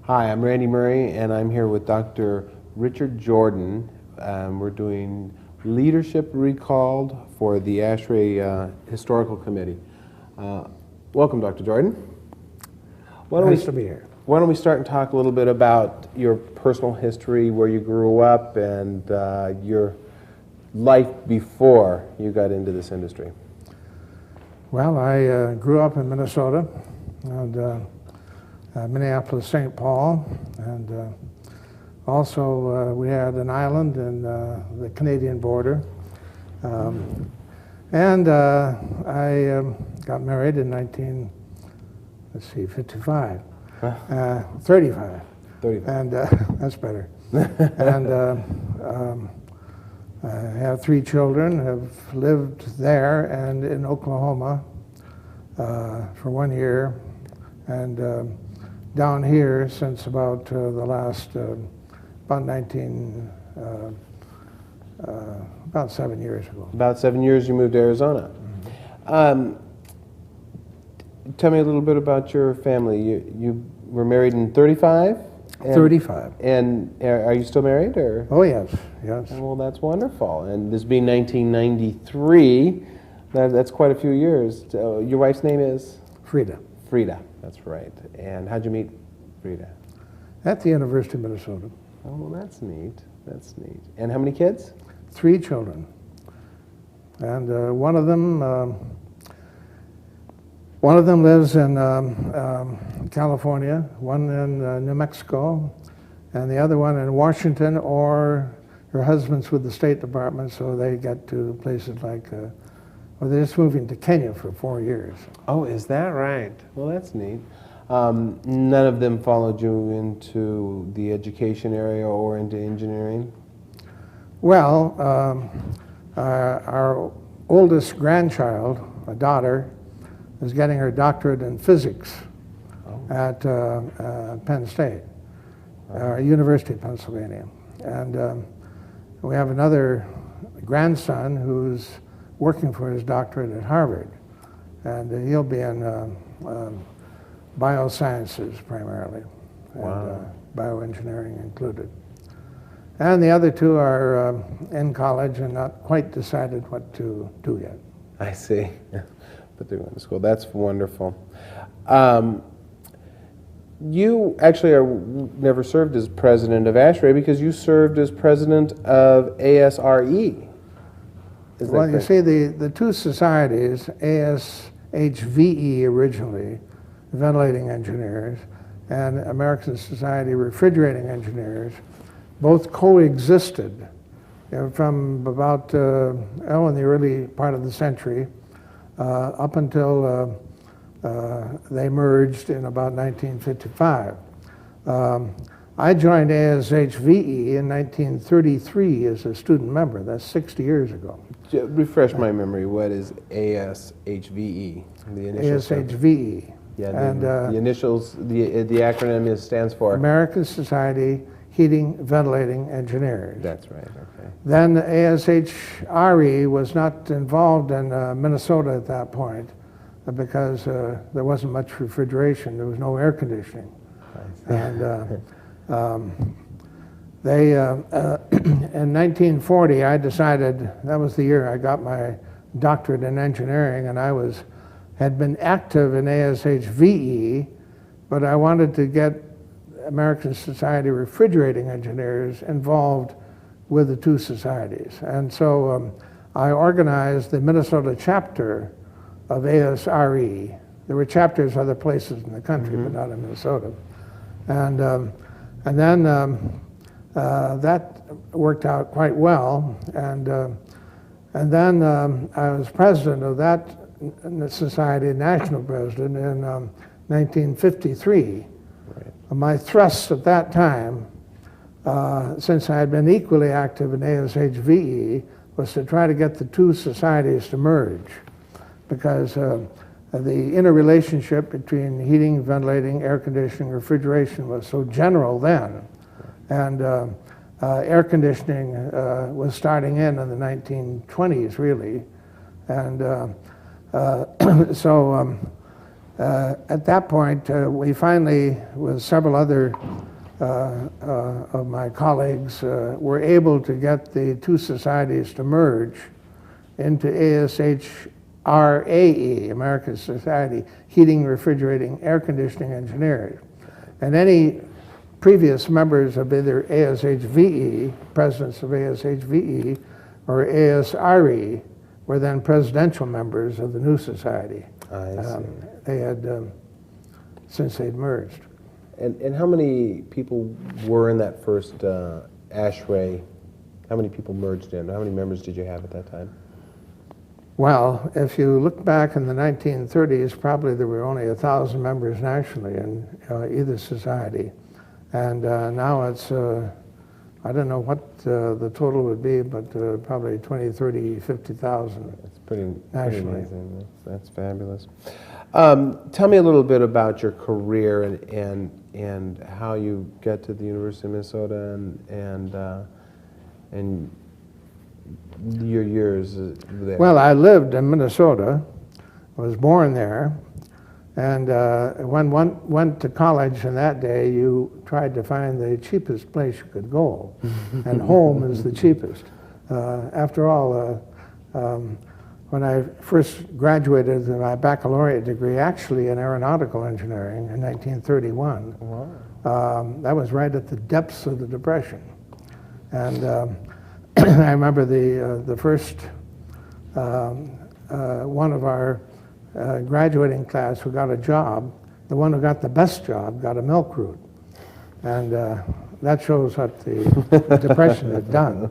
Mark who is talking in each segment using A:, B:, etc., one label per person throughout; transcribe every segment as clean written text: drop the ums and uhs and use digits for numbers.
A: Hi, I'm Randy Murray, and I'm here with Dr. Richard Jordan. We're doing Leadership Recalled for the ASHRAE Historical Committee. Welcome, Dr. Jordan.
B: Nice to be here.
A: Why don't we start and talk a little bit about your personal history, where you grew up, and your life before you got into this industry.
B: Well, I grew up in Minnesota, and Minneapolis, St. Paul, and also we had an island in the Canadian border. And I got married in 35. 35. And that's better. And I have 3 children, have lived there and in Oklahoma for 1 year, and down here since about the last, about 7 years ago.
A: About 7 years you moved to Arizona.
B: Mm-hmm.
A: Tell me a little bit about your family. You were married in 35?
B: 35.
A: And are you still married, or?
B: Oh, yes, yes.
A: Well, that's wonderful. And this being 1993, that's quite a few years. Your wife's name is?
B: Frida.
A: Frida, that's right. And how'd you meet Frida?
B: At the University of Minnesota.
A: Oh, well, that's neat. That's neat. And how many kids?
B: 3 children. And one of them lives in California, one in New Mexico, and the other one in Washington, or her husband's with the State Department, so they get to places like, well, they're just moving to Kenya for 4 years.
A: Oh, is that right? Well, that's neat. None of them followed you into the education area or into engineering?
B: Well, our oldest grandchild, a daughter, is getting her doctorate in physics at Penn State, University of Pennsylvania. And we have another grandson who's working for his doctorate at Harvard. And he'll be in biosciences primarily, and bioengineering included. And the other 2 are in college and not quite decided what to do yet.
A: I see. But they're going to school. That's wonderful. You actually never served as president of ASHRAE because you served as president of ASRE.
B: Well, you see, the 2 societies, ASHVE originally, Ventilating Engineers, and American Society of Refrigerating Engineers, both coexisted from about, in the early part of the century, up until they merged in about 1955. I joined ASHVE in 1933 as a student member. That's 60 years ago.
A: Refresh my memory. What is ASHVE? The initials.
B: ASHVE.
A: Yeah,
B: and
A: the initials, the acronym stands for?
B: American Society Heating, Ventilating Engineers.
A: That's right, okay.
B: Then ASHRE was not involved in Minnesota at that point because there wasn't much refrigeration. There was no air conditioning. And they, in 1940, I decided, that was the year I got my doctorate in engineering, and I had been active in ASHVE, but I wanted to get American Society of Refrigerating Engineers involved with the 2 societies. And so I organized the Minnesota chapter of ASRE. There were chapters other places in the country, but not in Minnesota. And then that worked out quite well. And then I was president of that society, national president, in 1953. My thrust at that time, since I had been equally active in ASHVE, was to try to get the 2 societies to merge, because the interrelationship between heating, ventilating, air conditioning, refrigeration was so general then, and air conditioning was starting in the 1920s, really, and so At that point, we finally, with several other of my colleagues, were able to get the two societies to merge into ASHRAE, American Society Heating, Refrigerating, Air Conditioning Engineers. And any previous members of either ASHVE, presidents of ASHVE, or ASRE were then presidential members of the new society.
A: I see.
B: They had, since they'd merged.
A: And how many people were in that first ASHRAE? How many people merged in? How many members did you have at that time?
B: Well, if you look back in the 1930s, probably there were only 1,000 members nationally in either society. And now it's, I don't know what the total would be, but probably 20, 30, 50,000.
A: That's pretty
B: nationally.
A: amazing. That's fabulous. Tell me a little bit about your career and how you get to the University of Minnesota and your years there.
B: Well, I lived in Minnesota, was born there, and when one went to college in that day, you tried to find the cheapest place you could go, and home is the cheapest. After all, when I first graduated with my baccalaureate degree, actually in aeronautical engineering in 1931,
A: Wow.
B: that was right at the depths of the Depression. And I remember the first one of our graduating class who got a job, the one who got the best job got a milk route. And that shows what the Depression had done.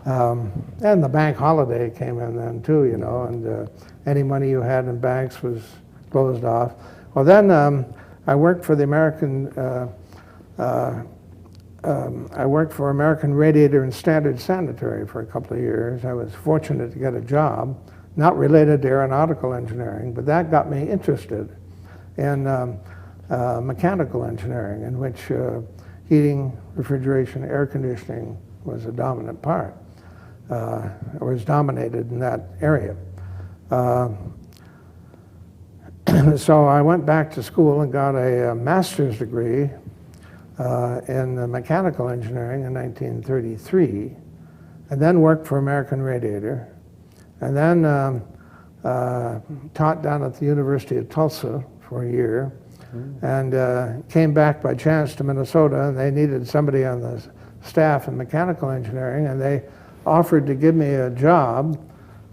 B: And the bank holiday came in then too, you know, and any money you had in banks was closed off. Well, then I worked for the I worked for American Radiator and Standard Sanitary for a couple of years. I was fortunate to get a job, not related to aeronautical engineering, but that got me interested in mechanical engineering, in which heating, refrigeration, air conditioning was a dominant part, or was dominated in that area. So I went back to school and got a master's degree in mechanical engineering in 1933, and then worked for American Radiator, and then taught down at the University of Tulsa for a year, and came back by chance to Minnesota, and they needed somebody on the staff in mechanical engineering, and they offered to give me a job,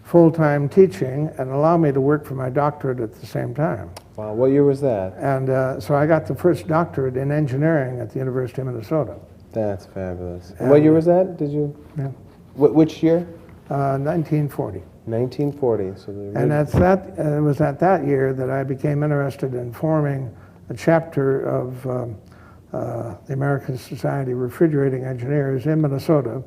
B: full-time teaching, and allow me to work for my doctorate at the same time.
A: Wow, what year was that?
B: And so I got the first doctorate in engineering at the University of Minnesota.
A: That's fabulous. And what year was that? Did you?
B: Yeah.
A: Which year?
B: 1940.
A: 1940. So
B: And it was at that year that I became interested in forming a chapter of the American Society of Refrigerating Engineers in Minnesota.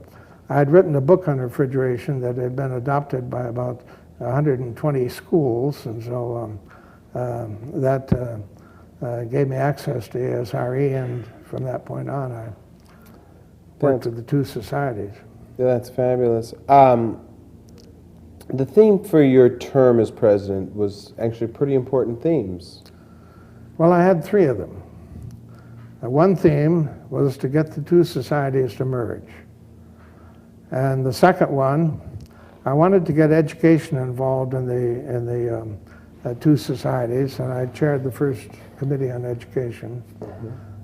B: I had written a book on refrigeration that had been adopted by about 120 schools, and so that gave me access to ASRE, and from that point on I worked with the two societies.
A: Yeah, that's fabulous. The theme for your term as president was actually pretty important themes.
B: Well, I had three of them. One theme was to get the two societies to merge. And the second one, I wanted to get education involved in the two societies, and I chaired the first committee on education.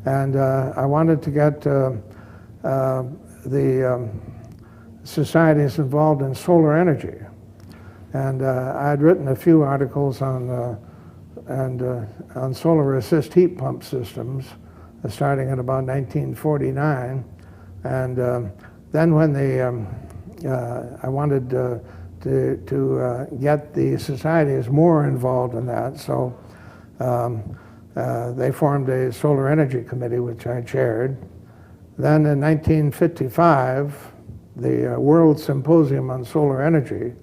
B: And I wanted to get the societies involved in solar energy. And I had written a few articles on solar assist heat pump systems, starting in about 1949. And then when I wanted to get the societies more involved in that, so they formed a solar energy committee, which I chaired. Then in 1955, the World Symposium on Solar Energy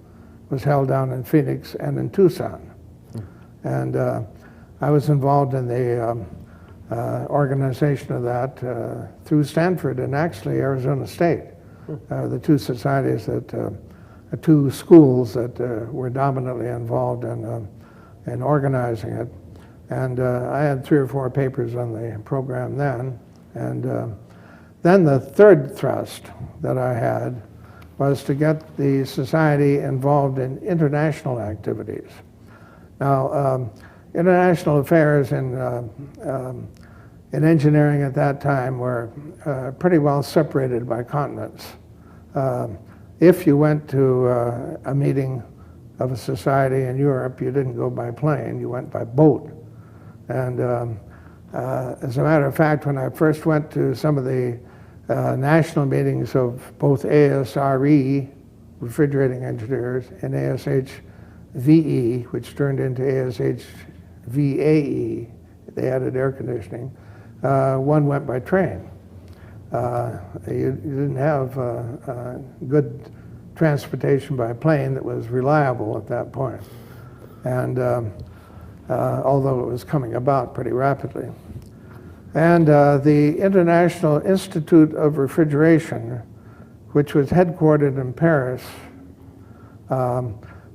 B: was held down in Phoenix and in Tucson. And I was involved in the organization of that through Stanford and actually Arizona State. The two societies two schools that were dominantly involved in organizing it. And I had 3 or 4 papers on the program then. And then the third thrust that I had was to get the society involved in international activities. Now, international affairs in engineering at that time were pretty well separated by continents. If you went to a meeting of a society in Europe, you didn't go by plane, you went by boat. And as a matter of fact, when I first went to some of the national meetings of both ASRE, refrigerating engineers, and ASHVE, which turned into ASHVAE, they added air conditioning, one went by train. You didn't have good transportation by plane that was reliable at that point. And although it was coming about pretty rapidly. And the International Institute of Refrigeration, which was headquartered in Paris,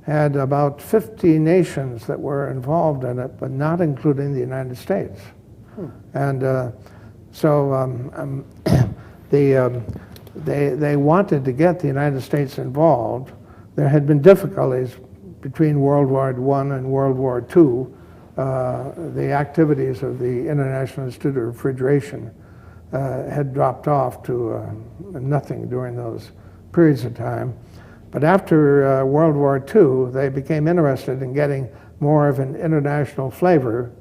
B: had about 50 nations that were involved in it, but not including the United States. And so they wanted to get the United States involved. There had been difficulties between World War I and World War II. The activities of the International Institute of Refrigeration had dropped off to nothing during those periods of time. But after World War II, they became interested in getting more of an international flavor,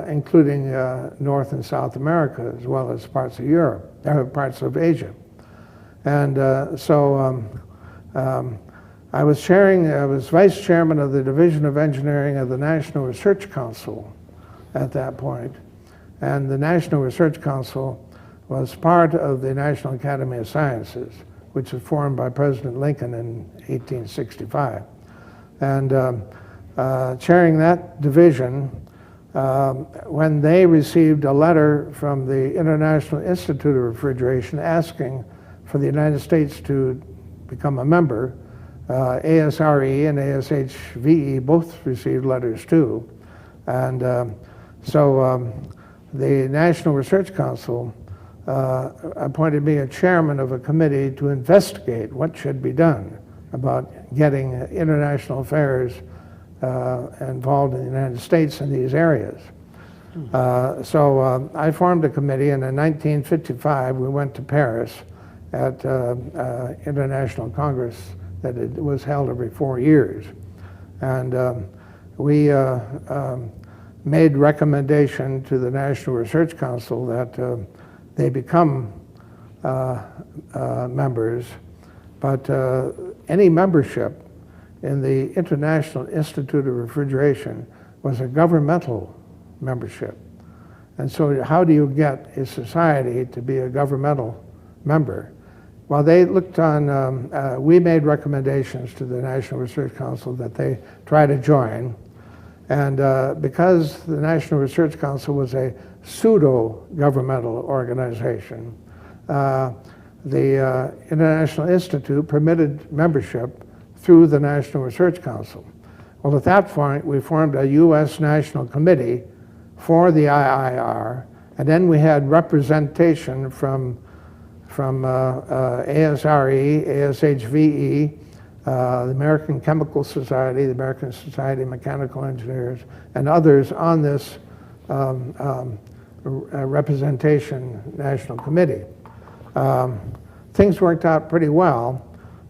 B: including North and South America, as well as parts of Europe, parts of Asia. And I was vice chairman of the Division of Engineering of the National Research Council at that point. And the National Research Council was part of the National Academy of Sciences, which was formed by President Lincoln in 1865. And chairing that division, when they received a letter from the International Institute of Refrigeration asking for the United States to become a member, ASRE and ASHVE both received letters too. And so the National Research Council appointed me a chairman of a committee to investigate what should be done about getting international affairs involved in the United States in these areas. So I formed a committee, and in 1955 we went to Paris at International Congress that it was held every 4 years. And we made recommendation to the National Research Council that they become members, but any membership in the International Institute of Refrigeration was a governmental membership. And so how do you get a society to be a governmental member? Well, they looked on, we made recommendations to the National Research Council that they try to join. And because the National Research Council was a pseudo-governmental organization, the International Institute permitted membership through the National Research Council. Well, at that point, we formed a U.S. National Committee for the IIR, and then we had representation from ASRE, ASHVE, the American Chemical Society, the American Society of Mechanical Engineers, and others on this representation national committee. Things worked out pretty well,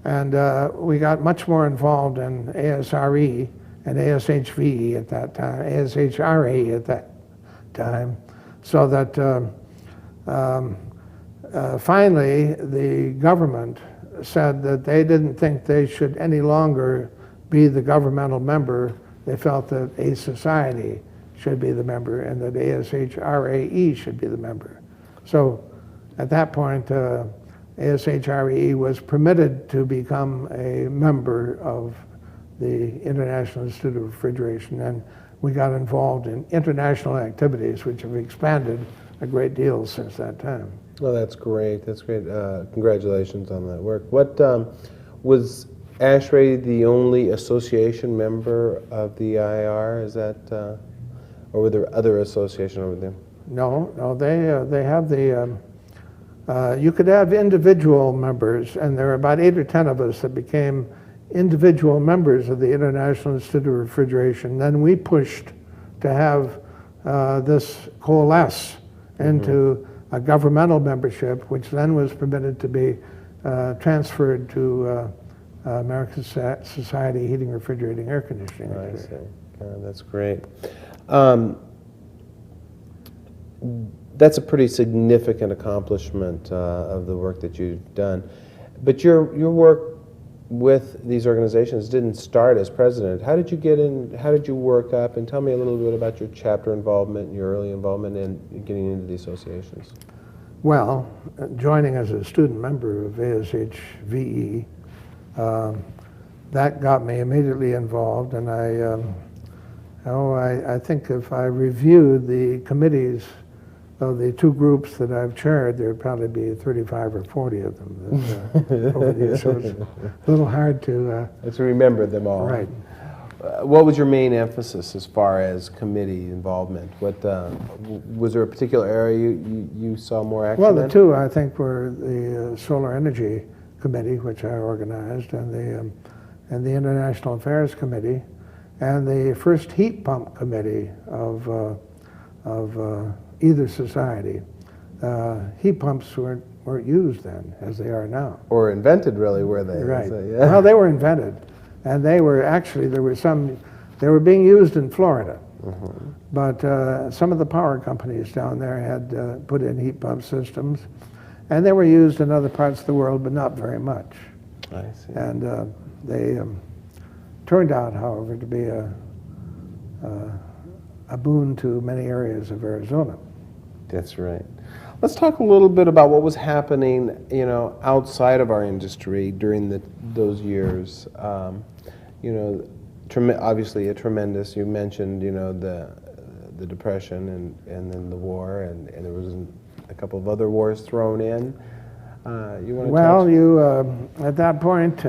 B: and we got much more involved in ASRE and ASHVE at that time, ASHRE at that time, so that finally the government said that they didn't think they should any longer be the governmental member. They felt that a society should be the member and that ASHRAE should be the member. So at that point, ASHRAE was permitted to become a member of the International Institute of Refrigeration, and we got involved in international activities which have expanded a great deal since that time.
A: Well, that's great. That's great. Congratulations on that work. What was ASHRAE the only association member of the IR? Is that, or Or were there other associations over there?
B: No, no, they have the, you could have individual members, and there are about 8 or 10 of us that became individual members of the International Institute of Refrigeration. Then we pushed to have this coalesce into a governmental membership, which then was permitted to be transferred to American Society of Heating, Refrigerating, Air Conditioning.
A: I see. That's great. That's a pretty significant accomplishment of the work that you've done. But your work with these organizations didn't start as president. How did you get in, how did you work up, and tell me a little bit about your chapter involvement and your early involvement in getting into the associations.
B: Well, joining as a student member of ASHVE, that got me immediately involved, and I think if I reviewed the committees of the 2 groups that I've chaired, there'd probably be 35 or 40 of them over the years, so it's a little hard to
A: remember them all.
B: Right.
A: What was your main emphasis as far as committee involvement? What was there a particular area you saw more action in?
B: Well, the 2 I think were the Solar Energy Committee, which I organized, and the International Affairs Committee, and the first heat pump committee of either society. Heat pumps weren't used then, as they are now.
A: Or invented, really, were they?
B: Right.
A: So, yeah.
B: Well, they were invented, and they were actually, they were being used in Florida. But some of the power companies down there had put in heat pump systems, and they were used in other parts of the world, but not very much.
A: I see.
B: And they turned out, however, to be a boon to many areas of Arizona.
A: That's right. Let's talk a little bit about what was happening, outside of our industry during those years. Obviously a tremendous. You mentioned, the Depression and then the war, and there was a couple of other wars thrown in. You want to?
B: Well, you at that point.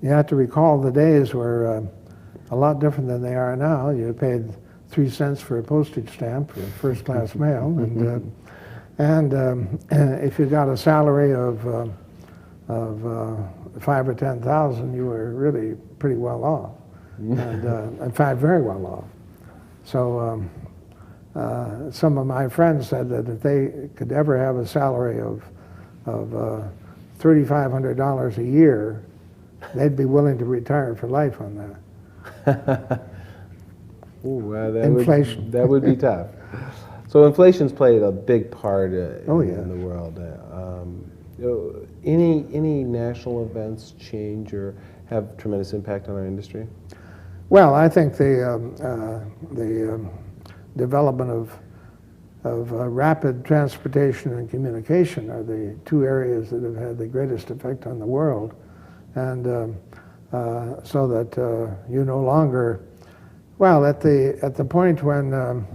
B: You have to recall the days were a lot different than they are now. You paid 3 cents for a postage stamp for first-class mail, and if you got a salary of 5 or 10,000, you were really pretty well off, and in fact, very well off. So some of my friends said that if they could ever have a salary of $3,500 a year, they'd be willing to retire for life on that.
A: Ooh,
B: Inflation.
A: That would be tough. So inflation's played a big part in the world. Any national events change or have tremendous impact on our industry?
B: Well, I think the development of rapid transportation and communication are the 2 areas that have had the greatest effect on the world, and so that you no longer, well, at the point when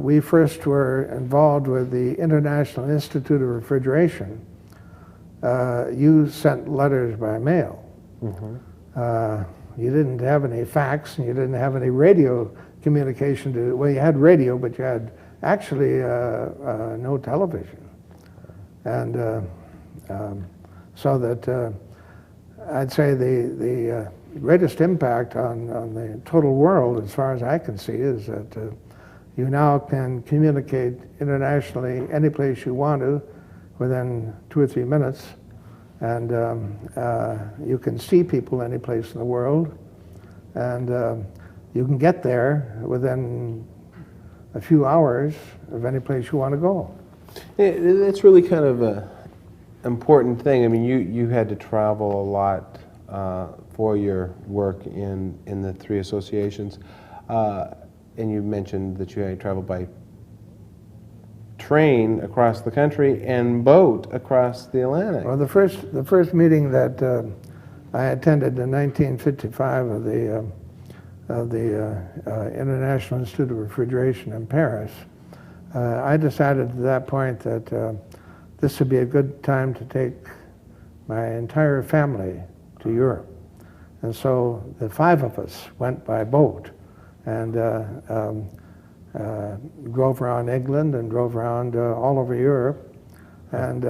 B: we first were involved with the International Institute of Refrigeration, you sent letters by mail. You didn't have any fax, and you didn't have any radio communication. Well, you had radio, but you had actually no television. And so that I'd say the greatest impact on the total world, as far as I can see, is that you now can communicate internationally any place you want to within 2 or 3 minutes. And you can see people any place in the world, and you can get there within a few hours of any place you want to go.
A: It's really kind of an important thing. I mean, you had to travel a lot for your work in the 3 associations, and you mentioned that you had to travel by train across the country and boat across the Atlantic.
B: Well, the first meeting that I attended in 1955 of the International Institute of Refrigeration in Paris, I decided at that point that this would be a good time to take my entire family to Europe. And so the 5 of us went by boat and drove around England and drove around all over Europe. And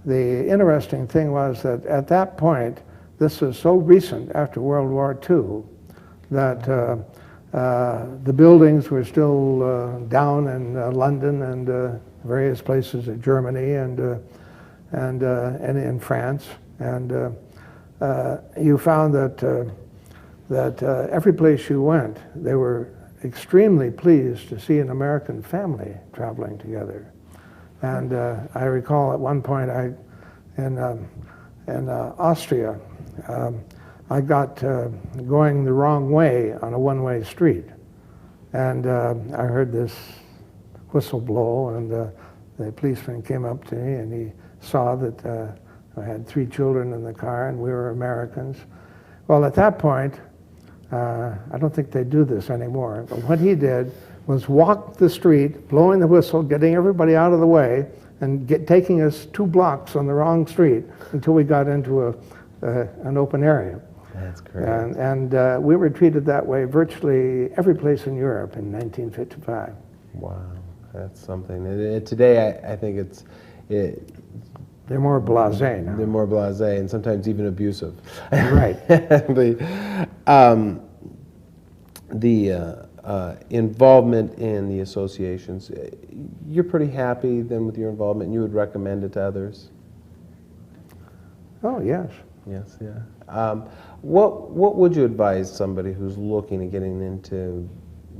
B: the interesting thing was that at that point, this was so recent after World War II, that the buildings were still down in London and various places in Germany and in France. And you found that every place you went, they were extremely pleased to see an American family traveling together. And I recall at one point in Austria, I got going the wrong way on a one-way street. And I heard this whistle blow, and the policeman came up to me and he saw that I had 3 children in the car and we were Americans. Well, at that point, I don't think they do this anymore, but what he did was walk the street, blowing the whistle, getting everybody out of the way, and taking us 2 blocks on the wrong street until we got into an open area.
A: That's great.
B: And we were treated that way virtually every place in Europe in 1955.
A: Wow, that's something. Today, I think
B: they're more blasé now.
A: They're more blasé and sometimes even abusive.
B: Right.
A: The involvement in the associations, you're pretty happy then with your involvement, and you would recommend it to others?
B: Oh, yes.
A: Yes, yeah. What would you advise somebody who's looking at getting into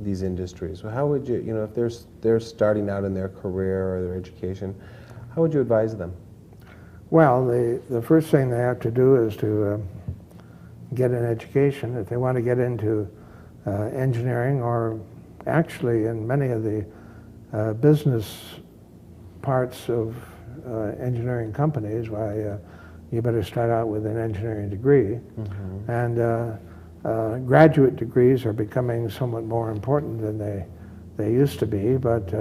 A: these industries? How would you, if they're starting out in their career or their education, how would you advise them?
B: Well, the first thing they have to do is to get an education. If they want to get into engineering, or actually in many of the business parts of engineering companies, why you better start out with an engineering degree. Mm-hmm. And graduate degrees are becoming somewhat more important than they used to be, but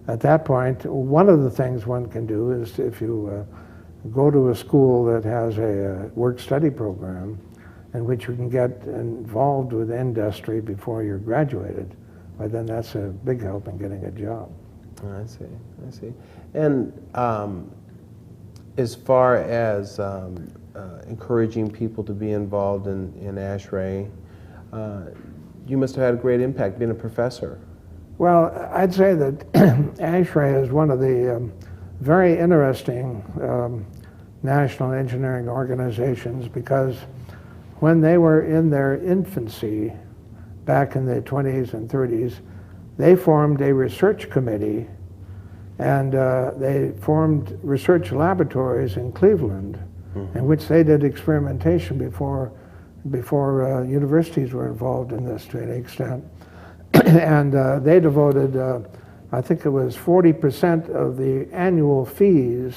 B: at that point, one of the things one can do is, if you go to a school that has a work-study program in which you can get involved with industry before you're graduated, well, then that's a big help in getting a job.
A: I see. And as far as encouraging people to be involved in ASHRAE, you must have had a great impact being a professor.
B: Well, I'd say that ASHRAE is one of the very interesting national engineering organizations, because when they were in their infancy back in the 20s and 30s, they formed a research committee, and they formed research laboratories in Cleveland, mm-hmm. in which they did experimentation before universities were involved in this to any extent. And they devoted, I think it was 40% of the annual fees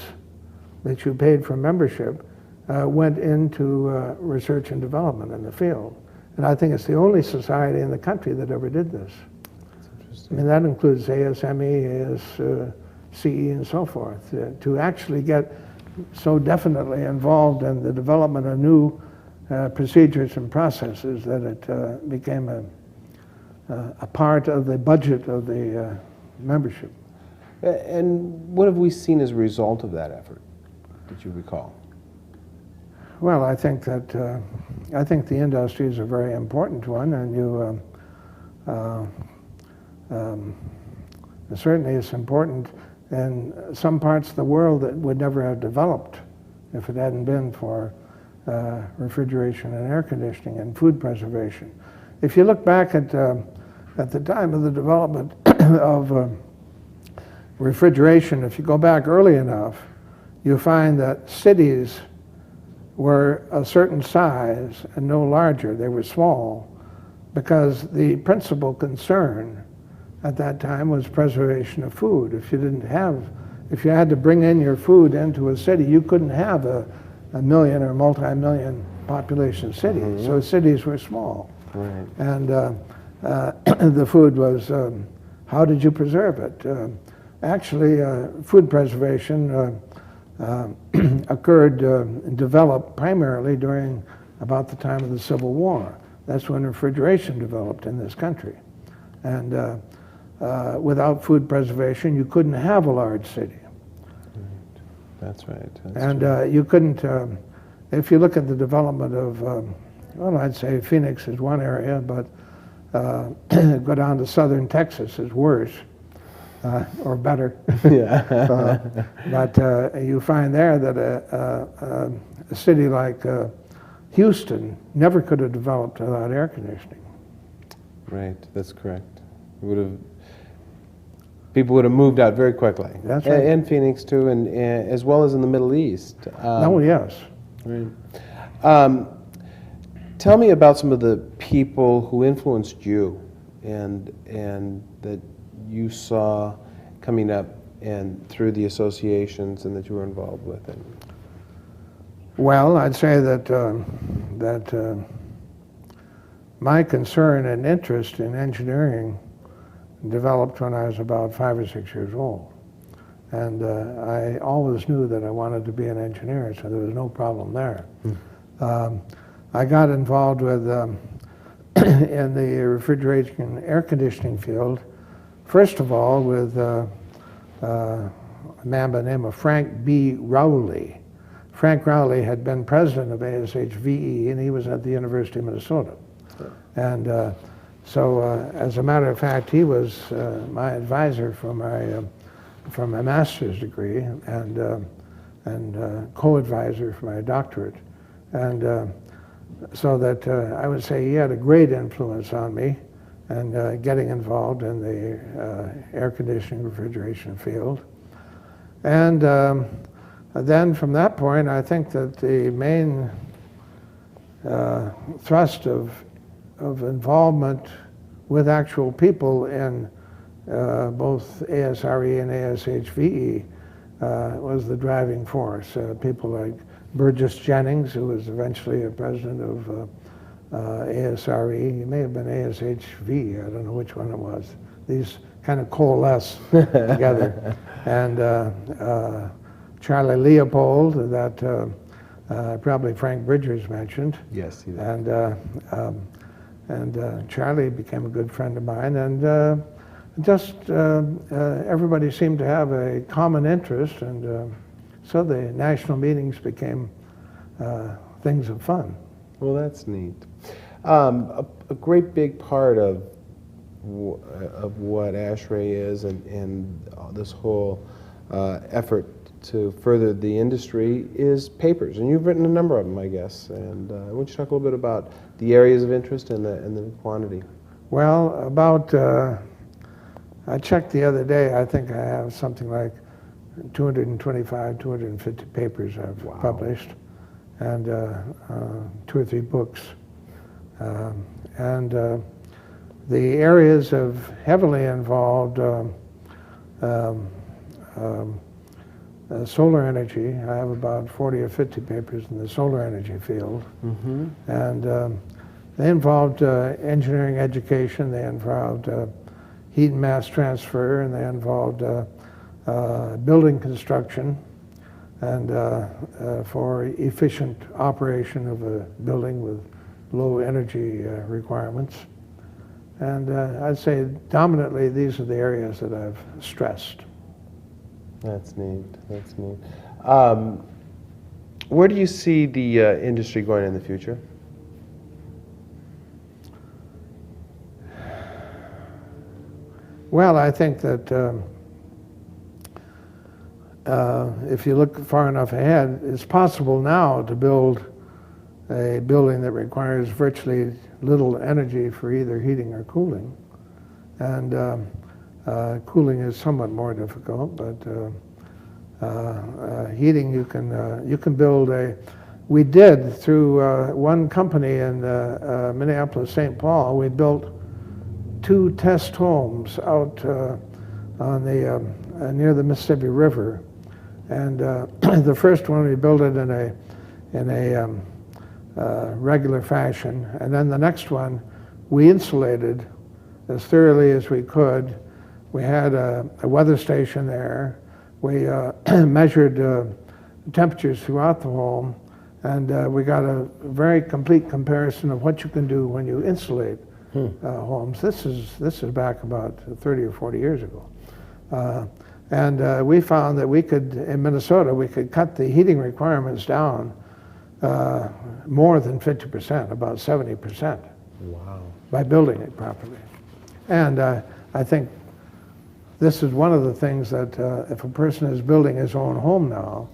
B: that you paid for membership went into research and development in the field. And I think it's the only society in the country that ever did this.
A: That's interesting.
B: I mean, that includes ASME, ASCE, and so forth, to actually get so definitely involved in the development of new procedures and processes that it became a part of the budget of the membership.
A: And what have we seen as a result of that effort, that you recall?
B: Well, I think that the industry is a very important one, and certainly it's important in some parts of the world that would never have developed if it hadn't been for refrigeration and air conditioning and food preservation. If you look back at the time of the development of refrigeration, if you go back early enough, you find that cities were a certain size and no larger. They were small because the principal concern at that time was preservation of food. If you had to bring in your food into a city, you couldn't have a million or multi-million population city. Mm-hmm. So cities were small.
A: Right.
B: And the food was, how did you preserve it? Actually, food preservation occurred and developed primarily during about the time of the Civil War. That's when refrigeration developed in this country. And without food preservation, you couldn't have a large city.
A: That's right.
B: And you couldn't, if you look at the development of, well, I'd say Phoenix is one area, but go down to southern Texas is worse, or better.
A: Yeah.
B: But you find there that a city like Houston never could have developed without air conditioning.
A: Right, that's correct. People would have moved out very quickly.
B: That's right.
A: And Phoenix too, and as well as in the Middle East.
B: Oh, yes.
A: Right. Tell me about some of the people who influenced you and that you saw coming up and through the associations and that you were involved with.
B: Well, I'd say that my concern and interest in engineering developed when I was about 5 or 6 years old. And I always knew that I wanted to be an engineer, so there was no problem there. I got involved with in the refrigeration and air conditioning field, first of all with a man by the name of Frank B. Rowley. Frank Rowley had been president of ASHVE, and he was at the University of Minnesota. And so, as a matter of fact, he was my advisor for my master's degree and co-advisor for my doctorate. And so that I would say he had a great influence on me and getting involved in the air conditioning refrigeration field. And then from that point, I think that the main thrust of involvement with actual people in both ASRE and ASHVE was the driving force. People like Burgess Jennings, who was eventually a president of ASRE. He may have been ASHV, I don't know which one it was. These kind of coalesce together. And Charlie Leopold, that probably Frank Bridgers mentioned.
A: Yes, he did.
B: And Charlie became a good friend of mine, and everybody seemed to have a common interest, and so the national meetings became things of fun.
A: Well, that's neat. A great big part of what ASHRAE is and this whole effort to further the industry is papers, and you've written a number of them, I guess. And why don't you talk a little bit about the areas of interest and the quantity?
B: Well, about I checked the other day. I think I have something like 225, 250 papers I've published, and 2 or 3 books. And the areas have heavily involved solar energy. I have about 40 or 50 papers in the solar energy field.
A: Mm-hmm.
B: And they involved engineering education, they involved heat and mass transfer, and they involved building construction, and for efficient operation of a building with low energy requirements. And I'd say dominantly these are the areas that I've stressed.
A: That's neat. That's neat. Where do you see the industry going in the future?
B: Well, I think that if you look far enough ahead, it's possible now to build a building that requires virtually little energy for either heating or cooling. And cooling is somewhat more difficult, but heating you can build a. We did through one company in Minneapolis, St. Paul. We built 2 test homes out on the near the Mississippi River, and the first one we built it in a regular fashion, and then the next one we insulated as thoroughly as we could. We had a weather station there. We measured temperatures throughout the home, and we got a very complete comparison of what you can do when you insulate homes. This is back about 30 or 40 years ago. And we found that we could, in Minnesota, we could cut the heating requirements down more than 50%, about 70%.
A: Wow.
B: By building it properly. And I think this is one of the things that if a person is building his own home now,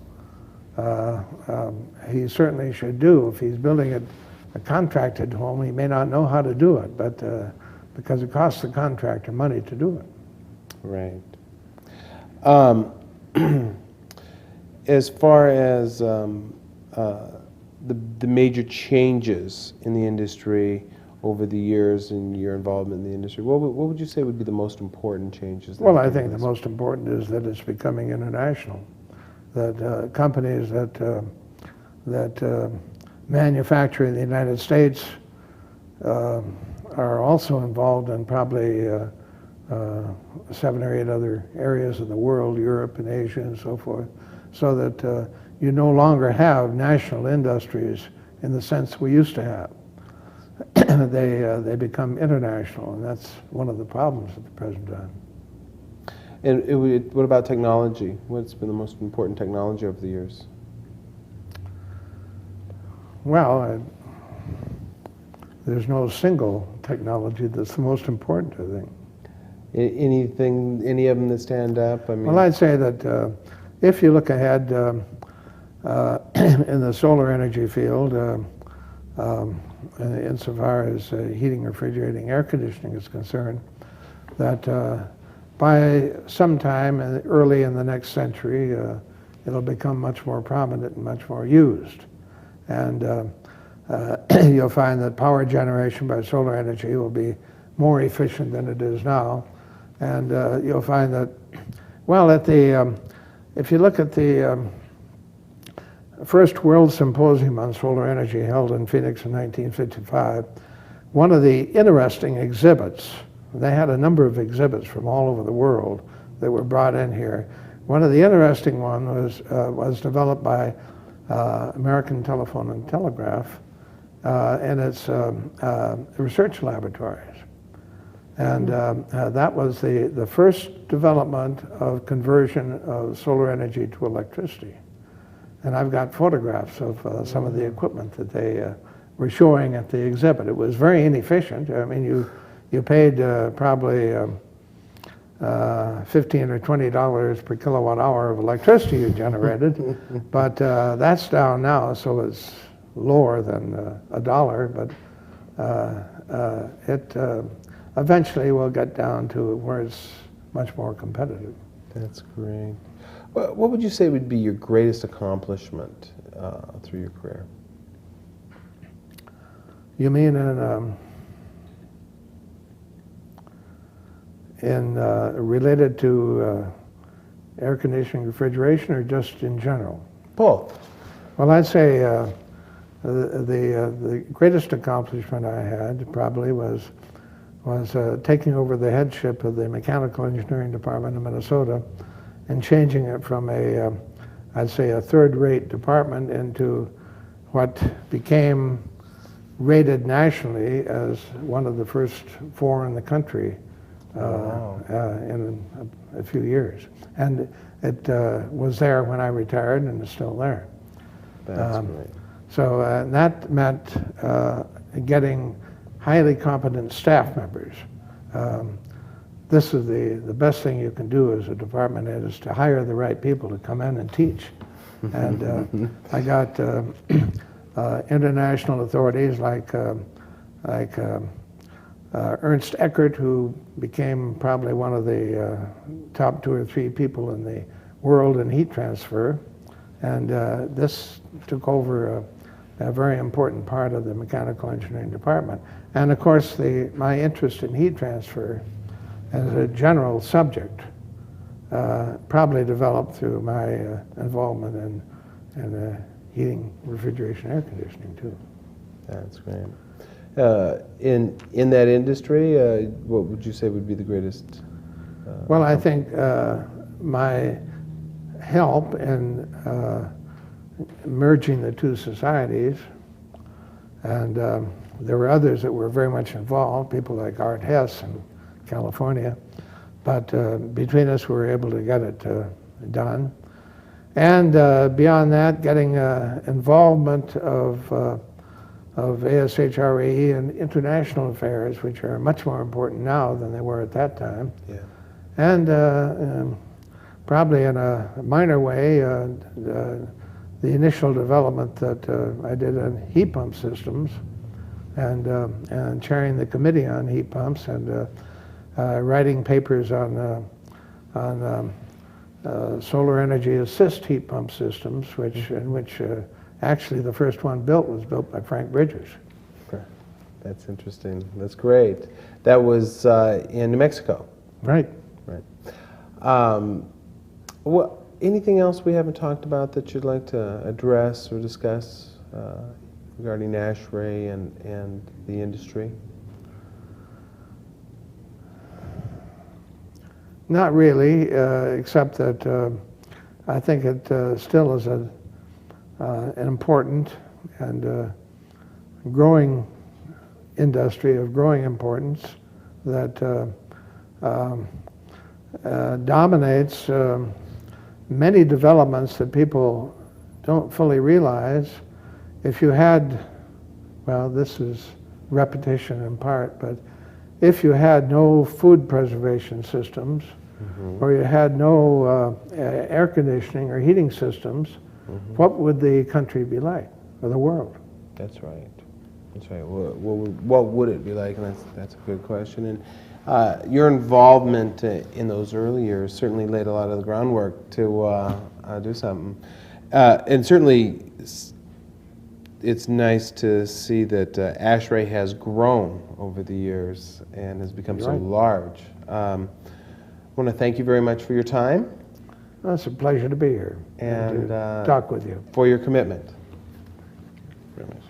B: he certainly should do. If he's building a contracted home, he may not know how to do it, but because it costs the contractor money to do it.
A: Right. As far as the major changes in the industry over the years and your involvement in the industry, what would you say would be the most important changes?
B: Well, I think the most important is that it's becoming international. That companies that manufacture in the United States are also involved in probably 7 or 8 other areas of the world, Europe and Asia and so forth, so that you no longer have national industries in the sense we used to have. They become international, and that's one of the problems at the present time.
A: And what about technology? What's been the most important technology over the years?
B: Well, there's no single technology that's the most important, I think.
A: Any of them that stand up? I mean,
B: well, I'd say that if you look ahead in the solar energy field, insofar as heating, refrigerating, air conditioning is concerned, that by sometime early in the next century, it'll become much more prominent and much more used. And you'll find that power generation by solar energy will be more efficient than it is now. And you'll find that, well, if you look at the first World Symposium on Solar Energy held in Phoenix in 1955, one of the interesting exhibits, they had a number of exhibits from all over the world that were brought in here. One of the interesting ones was developed by American Telephone and Telegraph in its research laboratories. And that was the first development of conversion of solar energy to electricity. And I've got photographs of some of the equipment that they were showing at the exhibit. It was very inefficient. I mean, you paid probably $15 or $20 per kilowatt hour of electricity you generated, but that's down now, so it's lower than $1, but it eventually will get down to where it's much more competitive.
A: That's great. What would you say would be your greatest accomplishment through your career?
B: You mean related to air conditioning, refrigeration, or just in general?
A: Both.
B: Well, I'd say the greatest accomplishment I had probably was taking over the headship of the Mechanical Engineering Department of Minnesota and changing it from I'd say a third-rate department into what became rated nationally as one of the first 4 in the country in a few years. And it was there when I retired, and it's still there.
A: That's great.
B: So that meant getting highly competent staff members. This is the best thing you can do as a department head, is to hire the right people to come in and teach. And I got international authorities like Ernst Eckert, who became probably one of the top 2 or 3 people in the world in heat transfer. And this took over a very important part of the mechanical engineering department. And of course, my interest in heat transfer as a general subject probably developed through my involvement in heating, refrigeration, air conditioning too.
A: That's great. In that industry, what would you say would be the greatest?
B: Well, I think my help in merging the two societies. And there were others that were very much involved, people like Art Hess in California. But between us, we were able to get it done. And beyond that, getting involvement of ASHRE in international affairs, which are much more important now than they were at that time.
A: Yeah.
B: And probably in a minor way, the initial development that I did on heat pump systems, and chairing the committee on heat pumps, and writing papers on solar energy assist heat pump systems, in which actually the first one was built by Frank Bridgers.
A: That's interesting. That's great. That was in New Mexico.
B: Right.
A: Right. Anything else we haven't talked about that you'd like to address or discuss regarding ASHRAE and the industry?
B: Not really, except that I think it still is an important and growing industry of growing importance that dominates many developments that people don't fully realize. If you had, well, this is repetition in part, but if you had no food preservation systems, or you had no air conditioning or heating systems, what would the country be like, or the world?
A: That's right. That's right. What would it be like? And that's a good question. And your involvement in those early years certainly laid a lot of the groundwork to do something. And certainly, it's nice to see that ASHRAE has grown over the years and has become so large. I want to thank you very much for your time.
B: Well, it's a pleasure to be here
A: and
B: to talk with you.
A: For your commitment. Very much.